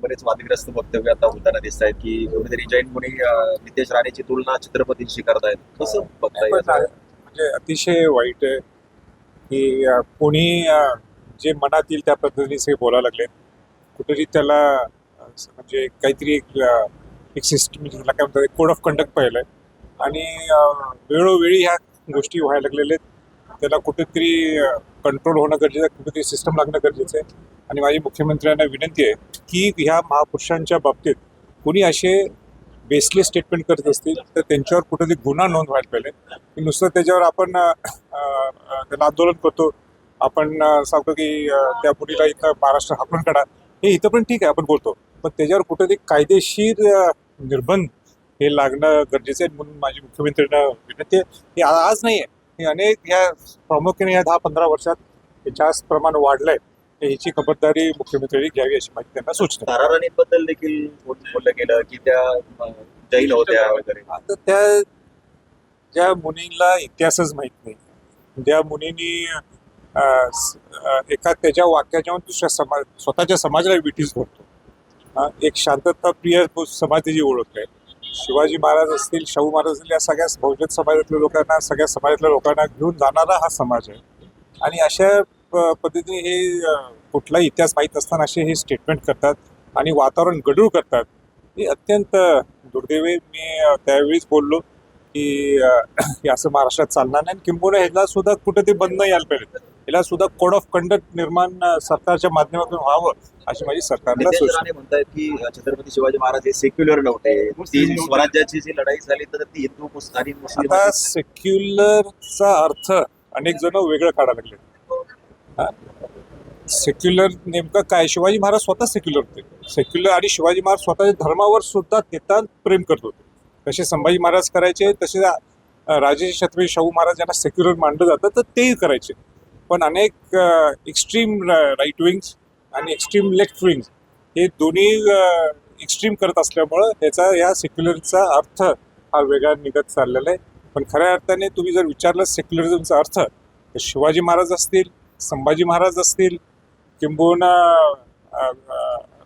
बरेच वादग्रस्त वक्तव्य आता होताना दिसत आहेत की कुठेतरी जैन मुनी नितेश राणेची तुलना छत्रपतींशी करतायत. कसं बघता पण येईल? म्हणजे अतिशय वाईट आहे की कोणी जे मनात येईल त्या पद्धतीने सगळे बोलायला लागले. कुठेतरी त्याला म्हणजे काहीतरी एक सिस्टम त्याला काय म्हणतात कोड ऑफ कंडक्ट पाहिलं आणि वेळोवेळी ह्या गोष्टी व्हायला लागलेल्या आहेत. त्याला कुठेतरी कंट्रोल होणं गरजेचं आहे, कुठेतरी सिस्टम लागणं गरजेचं आहे. आणि माझी मुख्यमंत्र्यांना विनंती आहे की ह्या महापुरुषांच्या बाबतीत कोणी असे बेसलेस स्टेटमेंट करत असतील तर त्यांच्यावर कुठेतरी गुन्हा नोंद व्हायला पाहिजे. की नुसतं त्याच्यावर आपण त्याला आंदोलन करतो, आपण सांगतो की त्या मुलीला इथं महाराष्ट्र हाकलून काढा, हे इथं पण ठीक आहे आपण बोलतो, पण त्याच्यावर कुठेतरी कायदेशीर निर्बंध हे लागणं गरजेचं आहे. म्हणून माझी मुख्यमंत्र्यांना विनंती आहे. हे आज नाही आहे, हे अनेक ह्या प्रामुख्याने या 10-15 वर्षात हे जास्त प्रमाण वाढलंय. ह्याची खबरदारी मुख्यमंत्र्यांनी घ्यावी अशी माझी त्यांना सूचना. तारा राणींबद्दल देखील बोललं गेलं की त्या जैन होत्या वगैरे. आता त्या ज्या मुनीला इतिहासच माहित नाही, ज्या मुनींनी एका त्याच्या वाक्याच्यावर दुसऱ्या समाज स्वतःच्या समाजाला विटीस धरतो. एक शांतता प्रिय समाज त्याची ओळख आहे. शिवाजी महाराज असतील, शाहू महाराज असतील, या सगळ्या बहुजन समाजातल्या लोकांना, सगळ्या समाजातल्या लोकांना घेऊन जाणारा हा समाज आहे. आणि अशा पद्धतीने हे कुठलाही इतिहास माहीत असताना असे हे स्टेटमेंट करतात आणि वातावरण गढूळ करतात. हे अत्यंत दुर्दैव आहे. मी त्यावेळीच बोललो की हे असं महाराष्ट्रात चालणार नाही. किंबहुना ह्याला सुद्धा कुठे ते बंद यायला पाहिजे. याला सुद्धा कोड ऑफ कंडक्ट निर्माण सरकारच्या माध्यमातून व्हावं अशी माझी सरकारला नितेश सूचना. राणे म्हणतात की छत्रपती शिवाजी महाराज हे सेक्युलर नव्हते. ती स्वराज्याची जी लढाई झाली तर ती हिंदू आणि मुस्लिम. आता सेक्युलरचा अर्थ अनेक जण वेगळं काढायला लागले. सेक्युलर नेमकं काय? शिवाजी महाराज स्वतः सेक्युलर होते. सेक्युलर आणि शिवाजी महाराज स्वतःच्या धर्मावर सुद्धा नितांत प्रेम करत होते. तसे संभाजी महाराज करायचे, तसे राजे छत्रपती शाहू महाराज यांना सेक्युलर मानलं जातं तर तेही करायचे. पण अनेक एक्स्ट्रीम राईट विंग्स आणि एक्स्ट्रीम लेफ्ट विंग्स हे दोन्ही एक्स्ट्रीम करत असल्यामुळं त्याचा या सेक्युलरचा अर्थ हा वेगळा निघत चाललेला आहे. पण खऱ्या अर्थाने तुम्ही जर विचारलं सेक्युलरिझमचा अर्थ तर शिवाजी महाराज असतील, संभाजी महाराज असतील, किंबहुना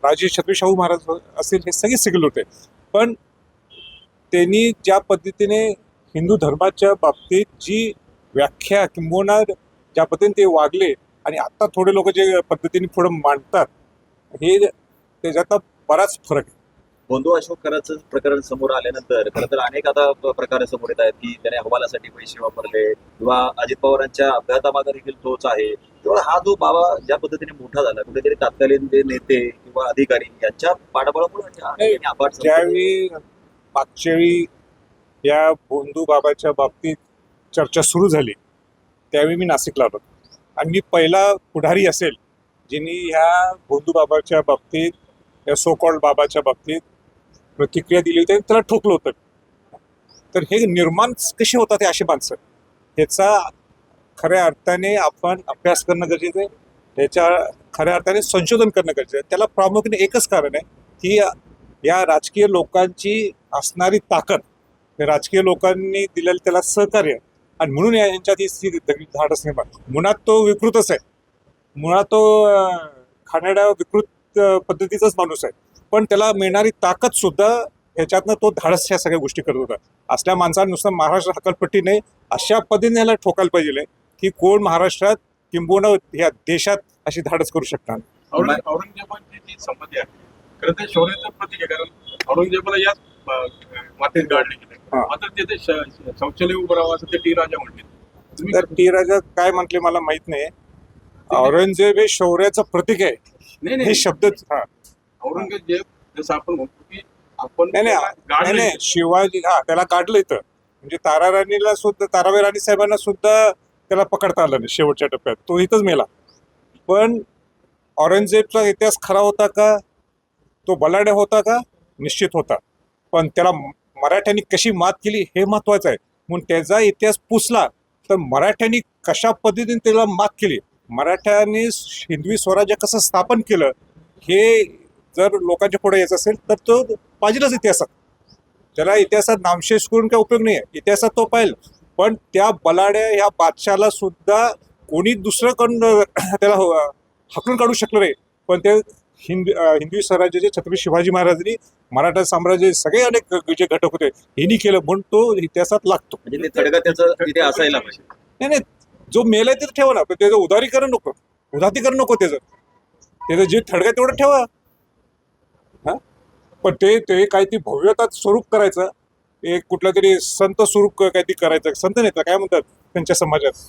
राजे छत्रपती शाहू महाराज असतील, हे सगळे सेक्युलर होते. पण त्यांनी ज्या पद्धतीने हिंदू धर्माच्या बाबतीत जी व्याख्या किंबहुना ज्या पद्धतीने ते वागले आणि आता थोडे लोक जे पद्धतीने पुढे मांडतात, हे त्याच्यात बराच फरक आहे. गोंधू अशोक कराचं प्रकरण समोर आल्यानंतर खरं तर अनेक आता प्रकार समोर येत आहेत की त्याने अहवालासाठी पैसे वापरले किंवा अजित पवारांच्या अपघातामागे देखील तोच आहे. तेव्हा हा जो बाबा ज्या पद्धतीने मोठा झाला, कुठेतरी तत्कालीन जे नेते किंवा अधिकारी यांच्या पाठबळामुळे ज्यावेळी मागच्या वेळी या गोंधू बाबाच्या बाबतीत चर्चा सुरू झाली त्यावेळी मी नाशिकला आलो आणि मी पहिला पुढारी असेल ज्यांनी ह्या गोंधू बाबाच्या बाबतीत, या सो कॉल्ड बाबाच्या बाबतीत प्रतिक्रिया दिली होती, त्याला ठोकलं होतं. तर हे निर्माण कसे होतात हे अशी माणसं, ह्याचा खऱ्या अर्थाने आपण अभ्यास करणं गरजेचं आहे. ह्याच्या खऱ्या अर्थाने संशोधन करणं गरजेचं आहे. त्याला प्रामुख्याने एकच कारण आहे की या राजकीय लोकांची असणारी ताकद, राजकीय लोकांनी दिलेलं त्याला सहकार्य, आणि म्हणून यांच्यात ही धाडस निर्माण. मुळात तो विकृतच आहे, मुळात तो खाण्याड्या विकृत पद्धतीचाच माणूस आहे, पण त्याला मिळणारी ताकद सुद्धा ह्याच्यातनं तो धाडस ह्या सगळ्या गोष्टी करत होता. असल्या माणसाला नुसतं महाराष्ट्र हकलपट्टी नाही, अशा पद्धतीने याला ठोकायला पाहिजे की कोण महाराष्ट्रात किंबहुना ह्या देशात अशी धाडस करू शकणार. औरंगजेबाची जी संपत्ती आहे खरं तर शौर्याचं प्रतीक आहे. कारण औरंगजेबाला याच मातेत गाडले गेले, मात्र तिथे शौचालय उभं राहावं असं ते टी राजा म्हणले. तर टी राजा काय म्हटले मला माहित नाही. औरंगजेब हे शौर्याचं प्रतीक आहे हे शब्द. औरंगजेब जसं आपण म्हणतो की आपण नाही शिवाजी त्याला काढलं इथं, म्हणजे तारा राणीला सुद्धा, ताराबाई राणी साहेबांना सुद्धा त्याला पकडता आलं नाही शेवटच्या टप्प्यात, तो इथंच मेला. पण औरंगजेबचा इतिहास खरा होता का? तो बलाढ्य होता का? निश्चित होता. पण त्याला मराठ्यांनी कशी मात केली हे महत्वाचं आहे. म्हणून त्याचा इतिहास पुसला तर मराठ्यांनी कशा पद्धतीने त्याला मात केली, मराठ्यांनी हिंदवी स्वराज्य कसं स्थापन केलं, हे जर लोकांच्या पुढे यायचं असेल तर तो पाहिजेलच इतिहासात. त्याला इतिहासात नामशेष करून काय उपयोग नाही आहे, इतिहासात तो पाहिजे. पण त्या बलाढ्या ह्या बादशाला सुद्धा कोणी दुसरं कडून त्याला हकलून काढू शकलं नाही. पण ते हिंदवी स्वराज्याचे छत्रपती शिवाजी महाराजांनी मराठा साम्राज्य सगळे अनेक जे घटक होते यांनी केलं म्हणून तो इतिहासात लागतो. म्हणजे ते थडगा त्याचं तिथे असायला पाहिजे. नाही, जो मेलाय ते ठेवा ना, पण त्याचं उदारीकरण नको, उदातीकरण नको, त्याचं जे थडगा तेवढं ठेवा. हा, पण ते काय ती भव्यता स्वरूप करायचं, एक कुठला तरी संत स्वरूप काय ती करायचं, संत नेता काय म्हणतात त्यांच्या समाजात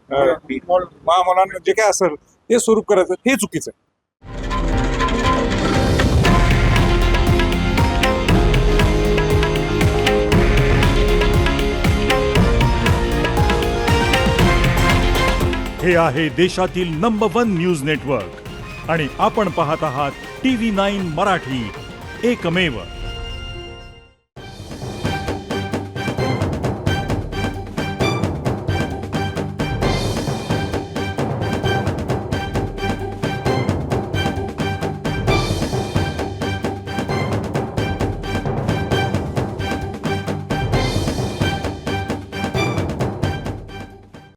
महामौलाना जे काय असेल ते स्वरूप करायचं, हे चुकीचं आहे. हे आहे देशातील नंबर 1 न्यूज नेटवर्क आणि आपण पाहत आहात TV9 मराठी, एकमेव.